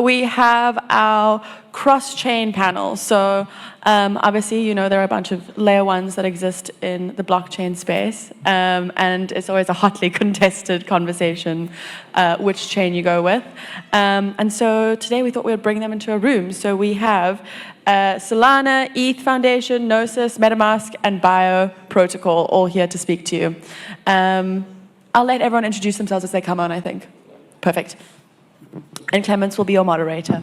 we have our cross-chain panel. So obviously, you know, there are a bunch of layer ones that exist in the blockchain space, and it's always a hotly contested conversation which chain you go with. And so today we thought we would bring them into a room. So we have Solana, ETH Foundation, Gnosis, MetaMask, and Bio Protocol all here to speak to you. I'll let everyone introduce themselves as they come on, I think. Perfect. And Clements will be your moderator.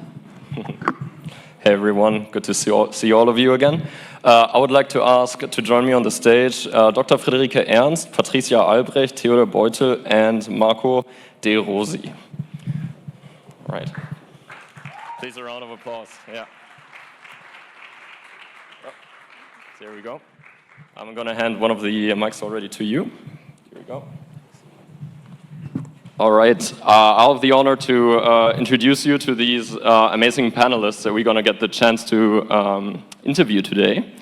Hey everyone, good to see all of you again. I would like to ask to join me on the stage Dr. Friederike Ernst, Patricia Albertche, Theodor Beutel, and Marco de Rossi. All right. Please a round of applause. Yeah. Oh, there we go. I'm going to hand one of the mics already to you. Here we go. All right, I'll have the honor to introduce you to these amazing panelists that we're going to get the chance to interview today.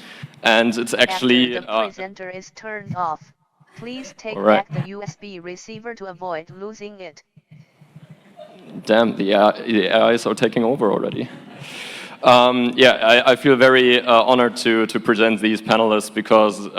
And it's actually... After the presenter is turned off, please take right. back the USB receiver to avoid losing it. Damn, the AIs are taking over already. I feel very honored to present these panelists because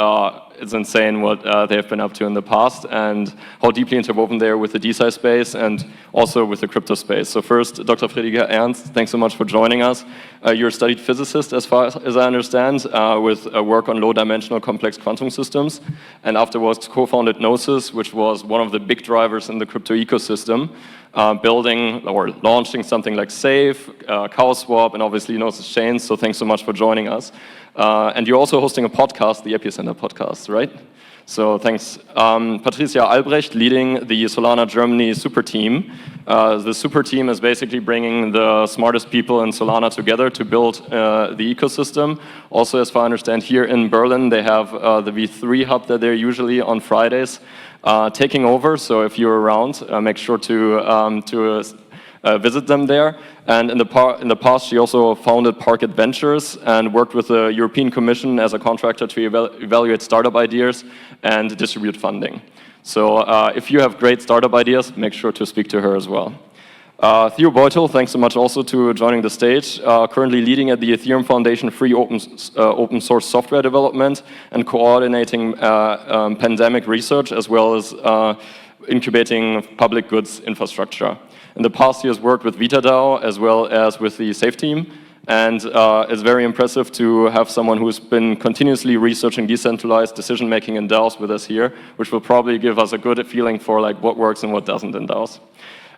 it's insane what they have been up to in the past and how deeply interwoven they are with the DeSci space and also with the crypto space. So first, Dr. Friederike Ernst, thanks so much for joining us. You're a studied physicist, as far as I understand, with work on low-dimensional complex quantum systems, and afterwards co-founded Gnosis, which was one of the big drivers in the crypto ecosystem, building or launching something like Safe, CowSwap, and obviously Gnosis Chains. So thanks so much for joining us. And you're also hosting a podcast, the Epicenter podcast, right? So thanks. Patricia Albertche, leading the Solana Germany super team. The super team is basically bringing the smartest people in Solana together to build the ecosystem. Also, as far as I understand, here in Berlin, they have the V3 hub that they're usually on Fridays taking over. So if you're around, make sure to visit them there. And in the past, she also founded Parket Ventures and worked with the European Commission as a contractor to evaluate startup ideas and distribute funding. So if you have great startup ideas, make sure to speak to her as well. Theodor Beutel, thanks so much also to joining the stage. Currently leading at the Ethereum Foundation free open source software development and coordinating pandemic research as well as incubating public goods infrastructure. In the past, he has worked with VitaDAO as well as with the Safe team, and it's very impressive to have someone who's been continuously researching decentralized decision-making in DAOs with us here, which will probably give us a good feeling for like what works and what doesn't in DAOs.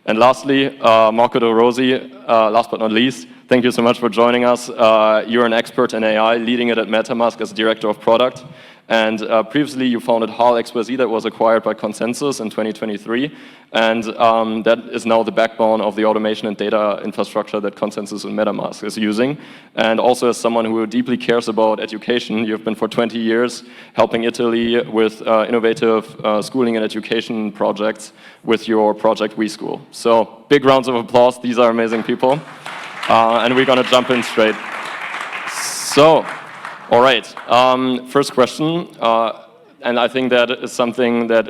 And lastly, Marco de Rossi, last but not least, thank you so much for joining us. You're an expert in AI, leading it at MetaMask as Director of Product. And previously, you founded HAL-XYZ that was acquired by Consensus in 2023. And that is now the backbone of the automation and data infrastructure that Consensus and MetaMask is using. And also as someone who deeply cares about education, you've been for 20 years helping Italy with innovative schooling and education projects with your project WeSchool. So big rounds of applause. These are amazing people. And we're going to jump in straight. So, all right, first question, and I think that is something that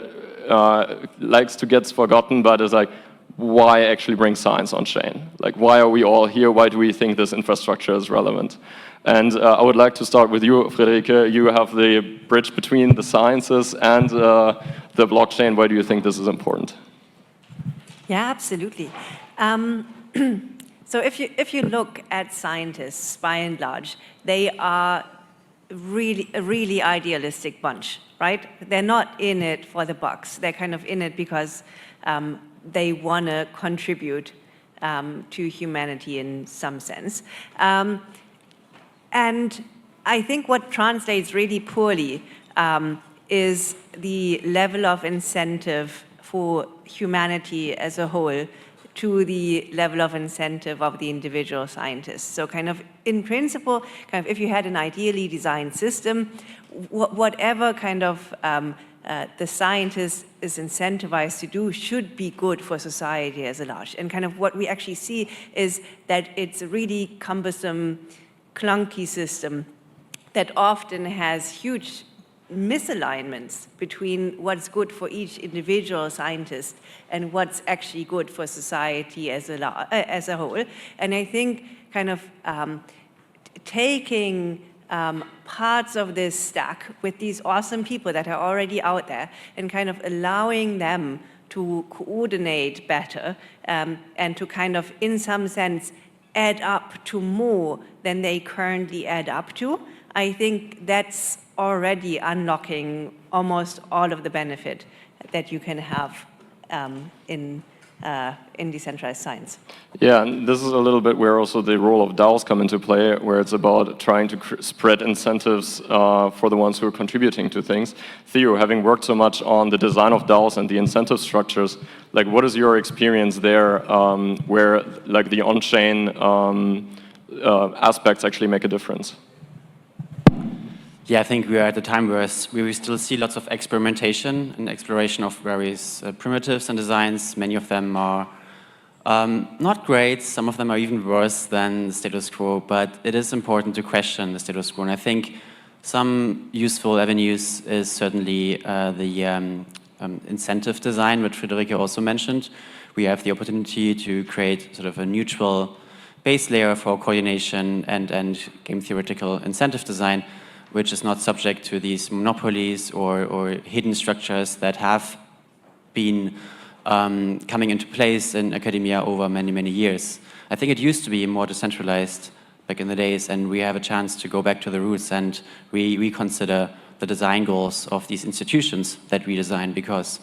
likes to get forgotten, but is like, why actually bring science on chain? Like, why are we all here? Why do we think this infrastructure is relevant? And I would like to start with you, Friederike. You have the bridge between the sciences and the blockchain. Why do you think this is important? Yeah, absolutely. So if you look at scientists, by and large, they are a really idealistic bunch, right? They're not in it for the bucks. They're kind of in it because they want to contribute to humanity in some sense. And I think what translates really poorly is the level of incentive for humanity as a whole to the level of incentive of the individual scientists. So kind of in principle, kind of if you had an ideally designed system, whatever kind of the scientist is incentivized to do should be good for society as a large. And kind of what we actually see is that it's a really cumbersome, clunky system that often has huge misalignments between what's good for each individual scientist and what's actually good for society as a whole. And I think kind of taking parts of this stack with these awesome people that are already out there and kind of allowing them to coordinate better and to kind of, in some sense, add up to more than they currently add up to, I think that's already unlocking almost all of the benefit that you can have in decentralized science. Yeah, and this is a little bit where also the role of DAOs come into play, where it's about trying to spread incentives for the ones who are contributing to things. Theo, having worked so much on the design of DAOs and the incentive structures, like what is your experience there, where like the on-chain aspects actually make a difference? Yeah, I think we are at a time where we still see lots of experimentation and exploration of various primitives and designs. Many of them are not great. Some of them are even worse than the status quo, but it is important to question the status quo. And I think some useful avenues is certainly the incentive design, which Friederike also mentioned. We have the opportunity to create sort of a neutral base layer for coordination and game theoretical incentive design, which is not subject to these monopolies or hidden structures that have been coming into place in academia over many, many years. I think it used to be more decentralized back in the days, and we have a chance to go back to the roots and reconsider the design goals of these institutions that we design, because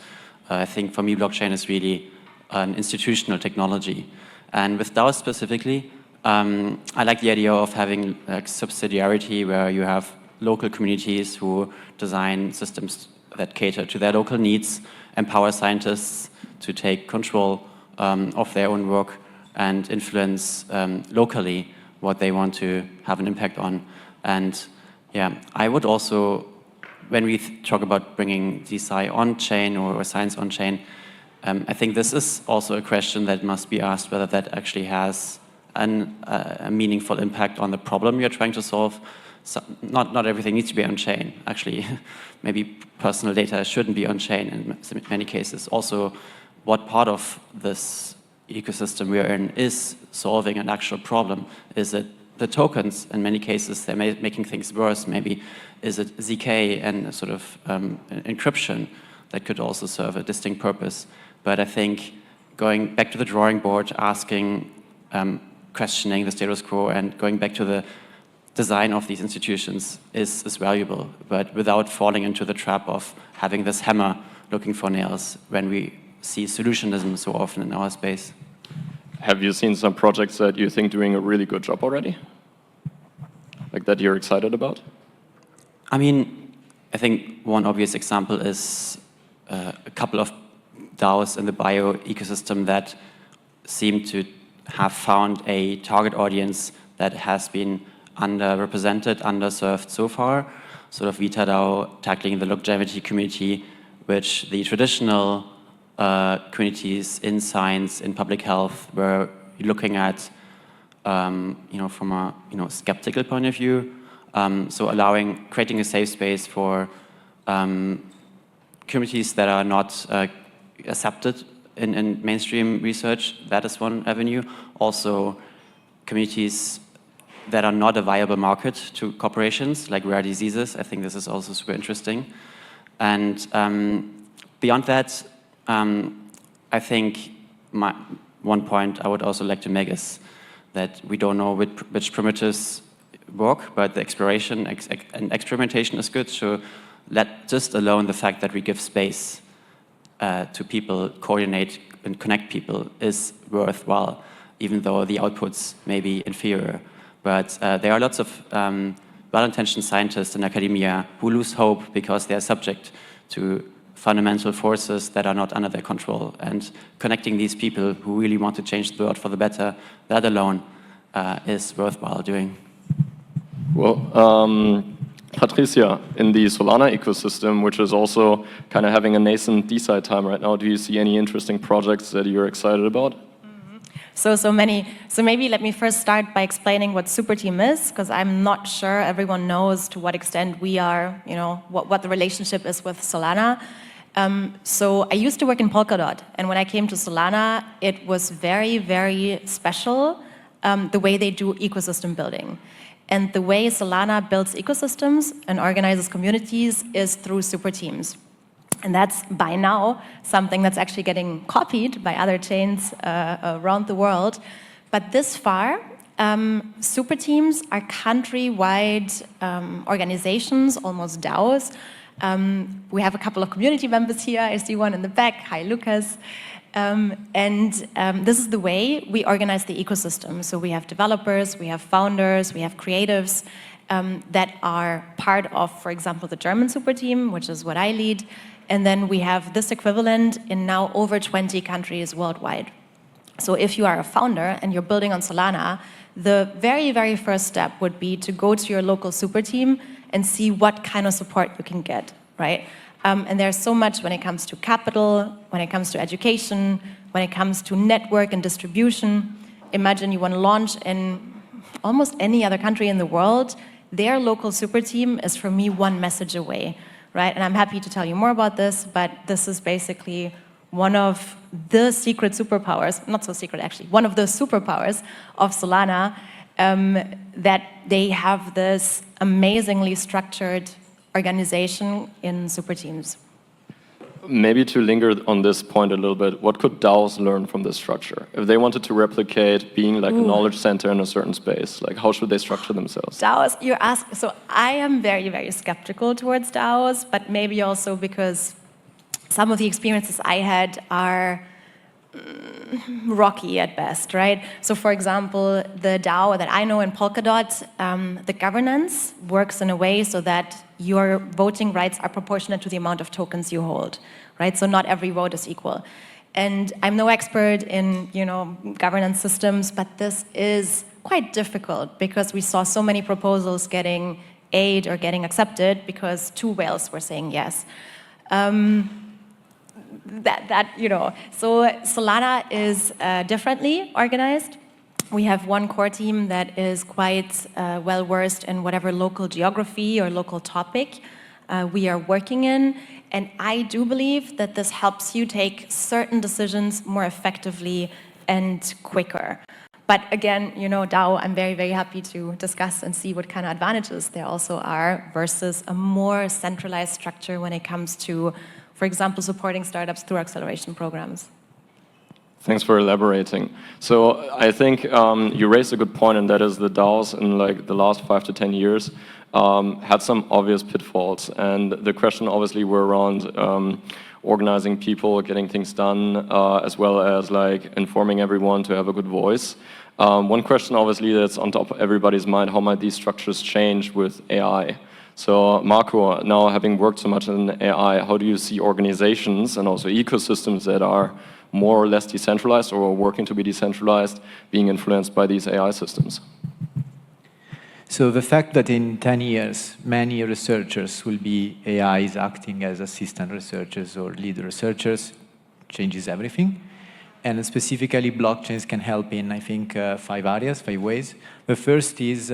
I think for me blockchain is really an institutional technology. And with DAOs specifically, I like the idea of having like subsidiarity, where you have local communities who design systems that cater to their local needs, empower scientists to take control of their own work and influence locally what they want to have an impact on. And yeah, I would also, when we talk about bringing DeSci on-chain or science on-chain, I think this is also a question that must be asked, whether that actually has a meaningful impact on the problem you're trying to solve. So not everything needs to be on-chain, actually. Maybe personal data shouldn't be on-chain in many cases. Also, what part of this ecosystem we are in is solving an actual problem? Is it the tokens? In many cases, they're making things worse. Maybe is it ZK and sort of encryption that could also serve a distinct purpose? But I think going back to the drawing board, asking, questioning the status quo and going back to the design of these institutions is valuable, but without falling into the trap of having this hammer looking for nails when we see solutionism so often in our space. Have you seen some projects that you think doing a really good job already? Like that you're excited about? I mean, I think one obvious example is a couple of DAOs in the bio ecosystem that seem to have found a target audience that has been underrepresented, underserved so far. Sort of VitaDAO tackling the longevity community, which the traditional communities in science, in public health, were looking at, from a skeptical point of view. So creating a safe space for communities that are not accepted in mainstream research. That is one avenue. Also, communities that are not a viable market to corporations, like rare diseases. I think this is also super interesting. And beyond that, I think one point I would also like to make is that we don't know which primitives work, but the exploration and experimentation is good. So just alone the fact that we give space to people, coordinate and connect people is worthwhile, even though the outputs may be inferior. But there are lots of well-intentioned scientists in academia who lose hope because they are subject to fundamental forces that are not under their control. And connecting these people who really want to change the world for the better, that alone is worthwhile doing. Well, Patricia, in the Solana ecosystem, which is also kind of having a nascent DeSci time right now, do you see any interesting projects that you're excited about? So maybe let me first start by explaining what Superteam is, because I'm not sure everyone knows to what extent we are, what the relationship is with Solana. So I used to work in Polkadot, and when I came to Solana, it was very, very special the way they do ecosystem building. And the way Solana builds ecosystems and organizes communities is through super teams. And that's, by now, something that's actually getting copied by other chains around the world. But this far, super teams are country-wide organizations, almost DAOs. We have a couple of community members here. I see one in the back. Hi, Lucas. This is the way we organize the ecosystem. So we have developers, we have founders, we have creatives that are part of, for example, the German super team, which is what I lead. And then we have this equivalent in now over 20 countries worldwide. So if you are a founder and you're building on Solana, the very, very first step would be to go to your local super team and see what kind of support you can get, right? And there's so much when it comes to capital, when it comes to education, when it comes to network and distribution. Imagine you want to launch in almost any other country in the world. Their local super team is, for me, one message away, right? And I'm happy to tell you more about this, but this is basically one of the secret superpowers, not so secret actually, one of the superpowers of Solana, that they have this amazingly structured organization in super teams. Maybe to linger on this point a little bit, what could DAOs learn from this structure? If they wanted to replicate being like a knowledge center in a certain space, like how should they structure themselves? DAOs, you ask, so I am very, very skeptical towards DAOs, but maybe also because some of the experiences I had are rocky at best, right? So for example, the DAO that I know in Polkadot, the governance works in a way so that your voting rights are proportionate to the amount of tokens you hold, right? So not every vote is equal. And I'm no expert in, governance systems, but this is quite difficult because we saw so many proposals getting aid or getting accepted because 2 whales were saying yes. So Solana is differently organized. We have one core team that is quite well-versed in whatever local geography or local topic we are working in. And I do believe that this helps you take certain decisions more effectively and quicker. But again, DAO, I'm very, very happy to discuss and see what kind of advantages there also are versus a more centralized structure when it comes to, for example, supporting startups through acceleration programs. Thanks for elaborating. So I think you raised a good point, and that is the DAOs in like the last 5 to 10 years had some obvious pitfalls. And the question obviously were around organizing people, getting things done, as well as like informing everyone to have a good voice. One question obviously that's on top of everybody's mind, how might these structures change with AI? So Marco, now having worked so much in AI, how do you see organizations and also ecosystems that are more or less decentralized or working to be decentralized being influenced by these AI systems? So the fact that in 10 years, many researchers will be AIs acting as assistant researchers or lead researchers changes everything. And specifically, blockchains can help in, I think, 5 areas, 5 ways. The first is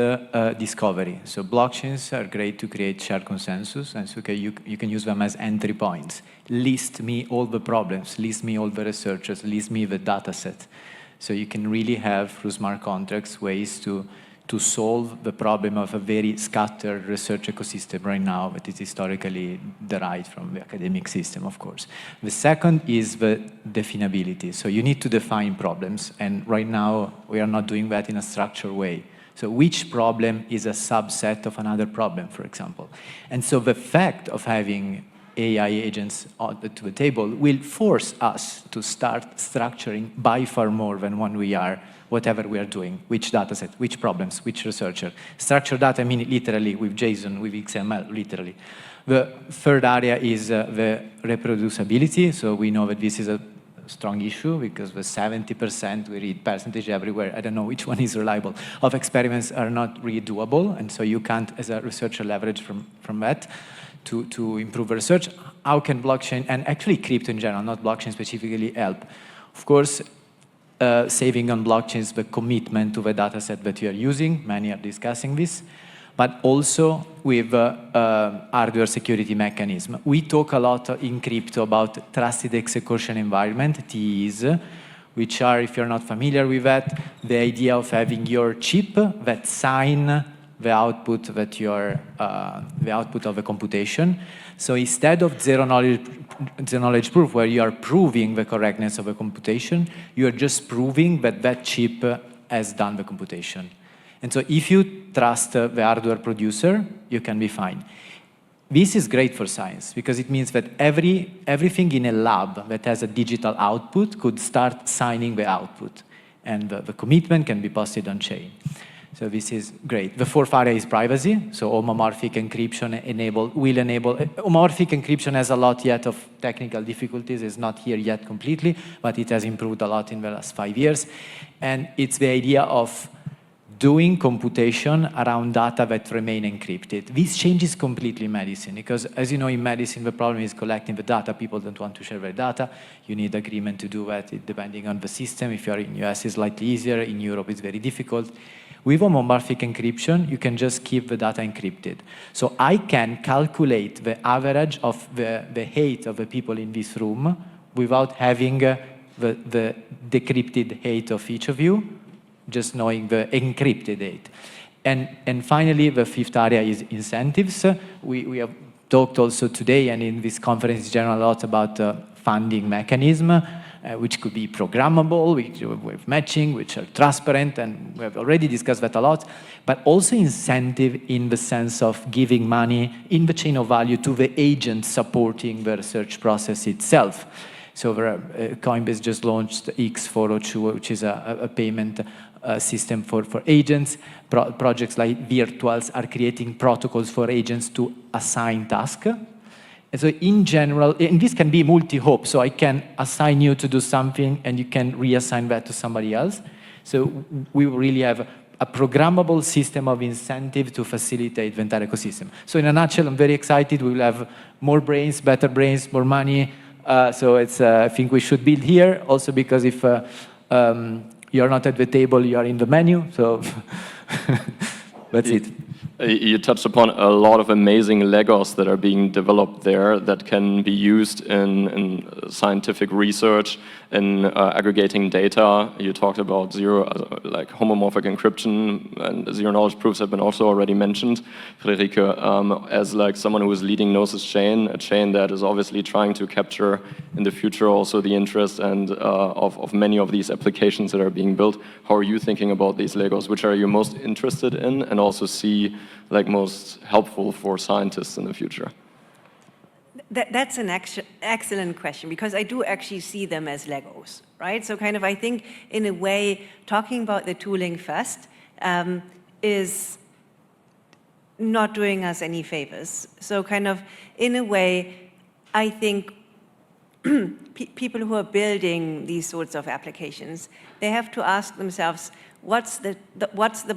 discovery. So blockchains are great to create shared consensus, and so you can use them as entry points. List me all the problems, list me all the researchers, list me the data set. So you can really have, through smart contracts, ways to solve the problem of a very scattered research ecosystem right now that is historically derived from the academic system, of course. The second is the definability. So you need to define problems, and right now we are not doing that in a structured way. So which problem is a subset of another problem, for example? And so the fact of having AI agents to the table will force us to start structuring by far more than when we are whatever we are doing, which data set, which problems, which researcher. Structured data, I mean literally with JSON, with XML, literally. The third area is the reproducibility. So we know that this is a strong issue because the 70% we read percentage everywhere, I don't know which one is reliable, of experiments are not really doable. And so you can't, as a researcher, leverage from that to improve research. How can blockchain, and actually crypto in general, not blockchain specifically, help? Of course, saving on blockchains the commitment to the data set that you are using. Many are discussing this. But also with hardware security mechanism. We talk a lot in crypto about trusted execution environment, TEs, which are, if you're not familiar with that, the idea of having your chip that sign the output that you're, the output of a computation. So instead of zero knowledge proof, where you are proving the correctness of a computation, you are just proving that that chip has done the computation. And so if you trust the hardware producer, you can be fine. This is great for science because it means that everything in a lab that has a digital output could start signing the output. And the commitment can be posted on chain. So this is great. The fourth area is privacy. So homomorphic encryption will enable. Homomorphic encryption has a lot yet of technical difficulties. It's not here yet completely, but it has improved a lot in the last 5 years. And it's the idea of doing computation around data that remain encrypted. This changes completely medicine because, as you know, in medicine, the problem is collecting the data. People don't want to share their data. You need agreement to do that depending on the system. If you're in the US, it's slightly easier. In Europe, it's very difficult. With homomorphic encryption, you can just keep the data encrypted. So I can calculate the average of the height of the people in this room without having the decrypted height of each of you, just knowing the encrypted height. And finally, the fifth area is incentives. We have talked also today and in this conference in general a lot about funding mechanism, which could be programmable, with matching, which are transparent, and we have already discussed that a lot, but also incentive in the sense of giving money in the chain of value to the agent supporting the research process itself. So Coinbase just launched X402, which is a payment system for agents. Projects like Virtuals are creating protocols for agents to assign tasks. And so in general, and this can be multi-hop, so I can assign you to do something and you can reassign that to somebody else. So we really have a programmable system of incentive to facilitate the entire ecosystem. So in a nutshell, I'm very excited. We will have more brains, better brains, more money. So it's, I think we should build here, also because if you're not at the table, you are in the menu. So that's it. You touched upon a lot of amazing Legos that are being developed there that can be used in scientific research, in aggregating data. You talked about like homomorphic encryption, and zero knowledge proofs have been also already mentioned. Friederike, as like someone who is leading Gnosis Chain, a chain that is obviously trying to capture in the future also the interest and of many of these applications that are being built. How are you thinking about these Legos? Which are you most interested in and also see like most helpful for scientists in the future? That's an excellent question, because I do actually see them as Legos, right? So kind of, I think, in a way, talking about the tooling first is not doing us any favors. So kind of, in a way, I think people who are building these sorts of applications, they have to ask themselves, what's the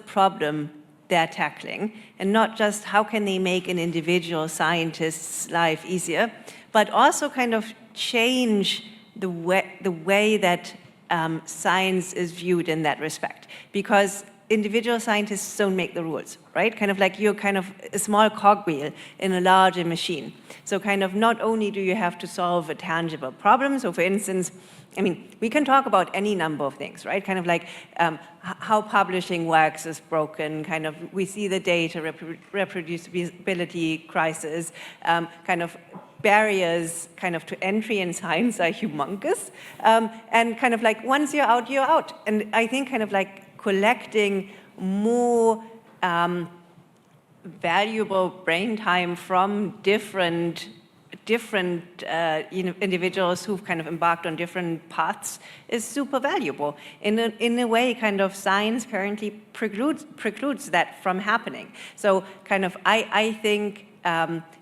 problem they're tackling, and not just how can they make an individual scientist's life easier, but also kind of change the way that science is viewed in that respect. Because individual scientists don't make the rules, right? Kind of like you're kind of a small cogwheel in a larger machine. So kind of not only do you have to solve a tangible problem, so for instance, I mean, we can talk about any number of things, right? Kind of like how publishing works is broken, kind of we see the data reproducibility crisis, kind of barriers kind of to entry in science are humongous, and kind of like once you're out, you're out. And I think kind of like collecting more valuable brain time from different individuals who've kind of embarked on different paths is super valuable. In a way, kind of science currently precludes that from happening. So kind of, I think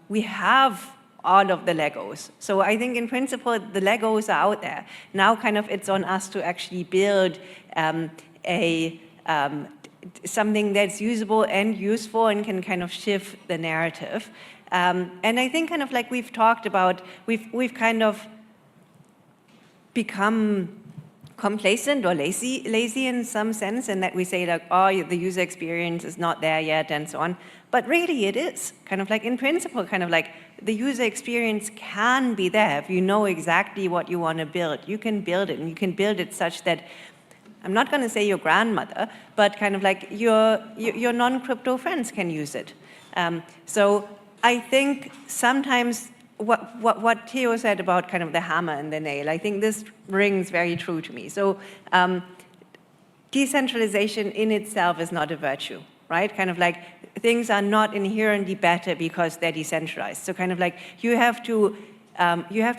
we have all of the Legos. So I think in principle, the Legos are out there. Now kind of it's on us to actually build something that's usable and useful and can kind of shift the narrative. And I think kind of like we've talked about, we've kind of become complacent or lazy in some sense, in that we say like, oh, the user experience is not there yet and so on. But really it is. Kind of like in principle, kind of like the user experience can be there. If you know exactly what you want to build, you can build it, and you can build it such that, I'm not going to say your grandmother, but kind of like your non-crypto friends can use it. So I think sometimes what Theo said about kind of the hammer and the nail, I think this rings very true to me. So decentralization in itself is not a virtue, right? Kind of like things are not inherently better because they're decentralized. So kind of like you have to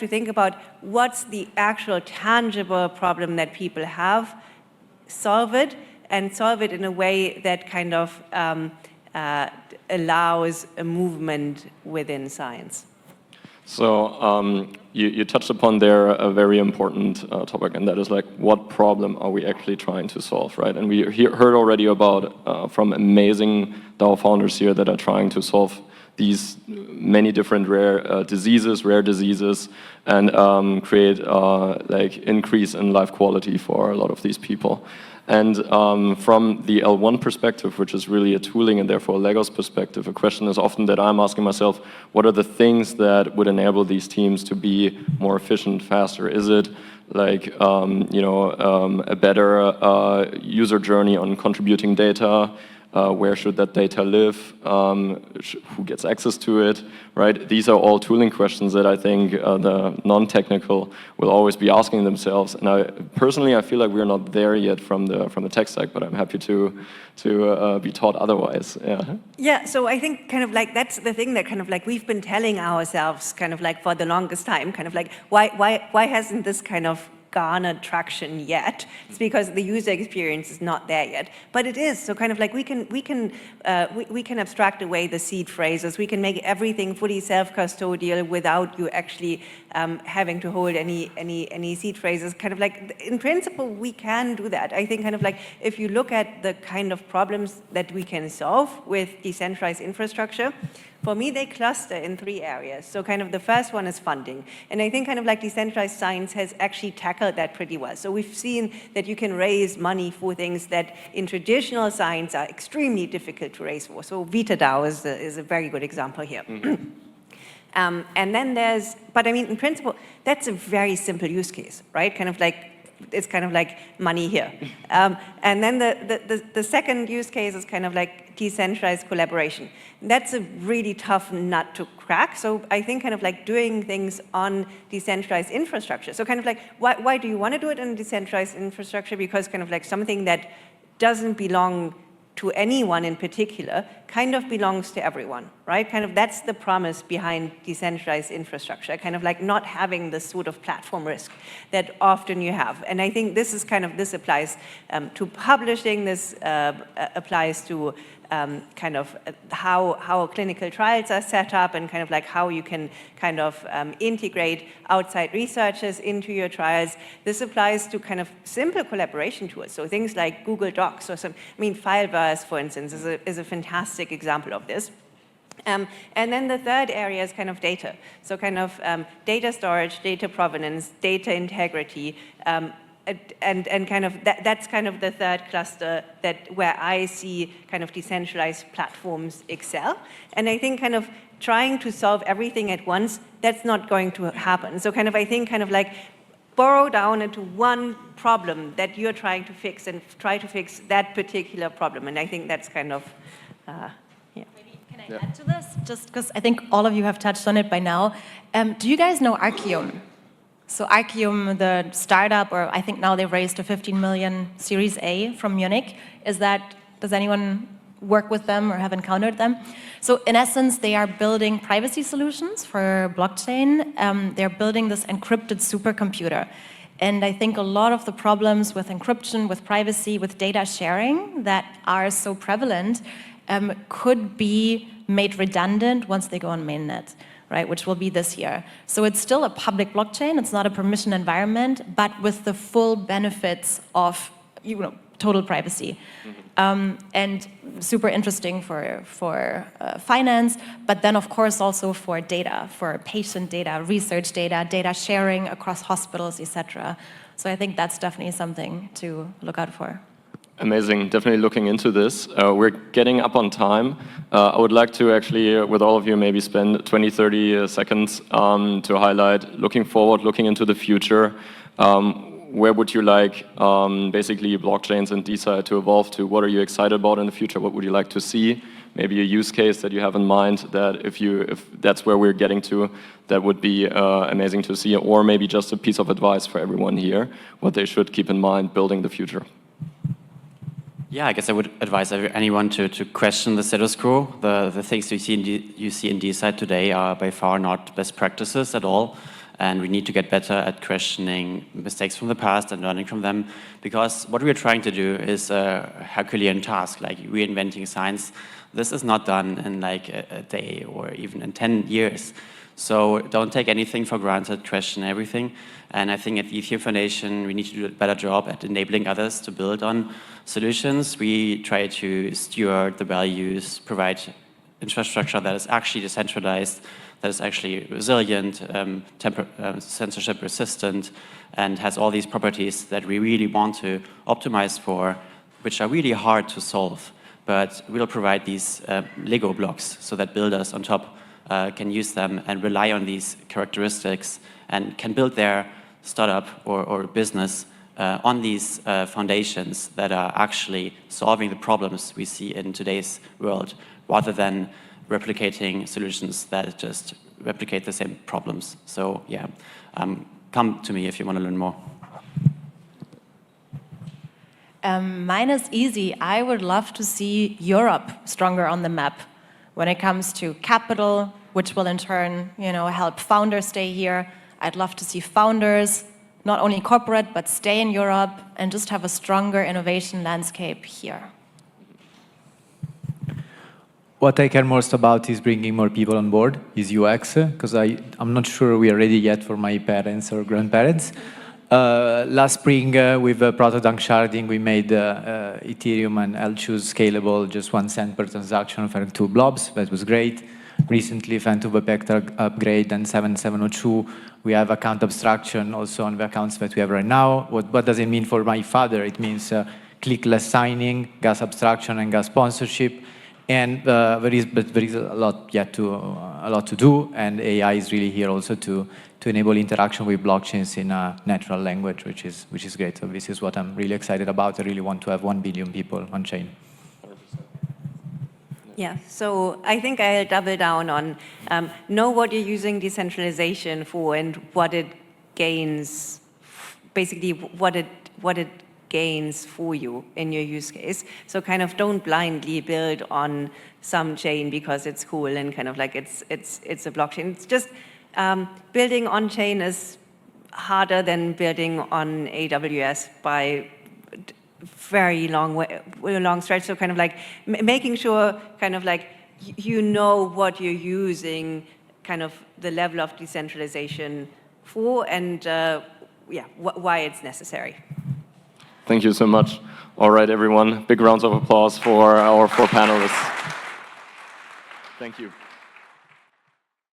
think about what's the actual tangible problem that people have, solve it, and solve it in a way that kind of allows a movement within science. So you touched upon there a very important topic, and that is like, what problem are we actually trying to solve, right? And we heard already about from amazing DAO founders here that are trying to solve these many different rare diseases, and create like increase in life quality for a lot of these people. And from the L1 perspective, which is really a tooling and therefore a Legos perspective, a question is often that I'm asking myself, what are the things that would enable these teams to be more efficient, faster? Is it like a better user journey on contributing data? Where should that data live? Who gets access to it, right? These are all tooling questions that I think the non-technical will always be asking themselves. And I feel like we're not there yet from the tech stack, but I'm happy to be taught otherwise. Yeah. Yeah. So I think kind of like that's the thing that kind of like we've been telling ourselves kind of like for the longest time. Kind of like why hasn't this kind of garnered traction yet? It's because the user experience is not there yet, but it is. So kind of like we can abstract away the seed phrases. We can make everything fully self-custodial without you actually having to hold any seed phrases. Kind of like in principle we can do that. I think kind of like if you look at the kind of problems that we can solve with decentralized infrastructure, for me, they cluster in 3 areas. So kind of the first one is funding. And I think kind of like decentralized science has actually tackled that pretty well. So we've seen that you can raise money for things that in traditional science are extremely difficult to raise for. So VitaDAO is a very good example here. Mm-hmm. And then but I mean, in principle, that's a very simple use case, right? Kind of like, it's kind of like money here. And then the second use case is kind of like decentralized collaboration. That's a really tough nut to crack. So I think kind of like doing things on decentralized infrastructure. So kind of like, why do you want to do it in decentralized infrastructure? Because kind of like something that doesn't belong to anyone in particular kind of belongs to everyone, right? Kind of that's the promise behind decentralized infrastructure, kind of like not having this sort of platform risk that often you have. And I think this applies to publishing, this applies to kind of how clinical trials are set up, and kind of like how you can kind of integrate outside researchers into your trials. This applies to kind of simple collaboration tools. So things like Google Docs or Fileverse, for instance, is a fantastic example of this. And then the third area is kind of data. So kind of data storage, data provenance, data integrity, and kind of that's kind of the third cluster where I see kind of decentralized platforms excel. And I think kind of trying to solve everything at once, that's not going to happen. So kind of I think kind of like burrow down into one problem that you're trying to fix and try to fix that particular problem. And I think that's kind of, yeah. Maybe can I add to this? Just because I think all of you have touched on it by now. Do you guys know Archeum? So Archeum, the startup, or I think now they've raised a 15 million Series A from Munich. Does anyone work with them or have encountered them? So in essence, they are building privacy solutions for blockchain. They're building this encrypted supercomputer. And I think a lot of the problems with encryption, with privacy, with data sharing that are so prevalent could be made redundant once they go on mainnet, right, which will be this year. So it's still a public blockchain, it's not a permission environment, but with the full benefits of total privacy. And super interesting for finance, but then of course also for data, for patient data, research data, data sharing across hospitals, etc. So I think that's definitely something to look out for. Amazing, definitely looking into this. We're getting up on time. I would like to actually, with all of you, maybe spend 20, 30 seconds to highlight, looking forward, looking into the future. Where would you like basically blockchains and DeSci to evolve to? What are you excited about in the future? What would you like to see? Maybe a use case that you have in mind that if that's where we're getting to, that would be amazing to see, or maybe just a piece of advice for everyone here, what they should keep in mind building the future. Yeah, I guess I would advise anyone to question the status quo. The things you see in DeSci today are by far not best practices at all. And we need to get better at questioning mistakes from the past and learning from them. Because what we're trying to do is a Herculean task, like reinventing science. This is not done in like a day or even in 10 years. So don't take anything for granted, question everything. And I think at the Ethereum Foundation, we need to do a better job at enabling others to build on solutions. We try to steward the values, provide infrastructure that is actually decentralized, that is actually resilient, censorship resistant, and has all these properties that we really want to optimize for, which are really hard to solve. But we'll provide these Lego blocks so that builders on top can use them and rely on these characteristics and can build their startup or business on these foundations that are actually solving the problems we see in today's world, rather than replicating solutions that just replicate the same problems. So yeah, come to me if you want to learn more. Mine is easy. I would love to see Europe stronger on the map when it comes to capital, which will in turn, help founders stay here. I'd love to see founders, not only corporate, but stay in Europe and just have a stronger innovation landscape here. What I care most about is bringing more people on board, is UX, because I'm not sure we are ready yet for my parents or grandparents. Last spring, with proto-dunk sharding, we made Ethereum and L1's scalable, just 1 cent per transaction for 2 blobs. That was great. Recently, Fan2Vector upgrade and 7702. We have account abstraction also on the accounts that we have right now. What does it mean for my father? It means clickless signing, gas abstraction, and gas sponsorship. And there is a lot to do, and AI is really here also to enable interaction with blockchains in a natural language, which is great. So this is what I'm really excited about. I really want to have 1 billion people on chain. Yeah, so I think I'll double down on know what you're using decentralization for and what it gains, basically what it gains for you in your use case. So kind of don't blindly build on some chain because it's cool and kind of like it's a blockchain. It's just building on chain is harder than building on AWS by very long stretch. So kind of like making sure kind of like you know what you're using, kind of the level of decentralization for, and why it's necessary. Thank you so much. All right, everyone, big rounds of applause for our 4 panelists. Thank you.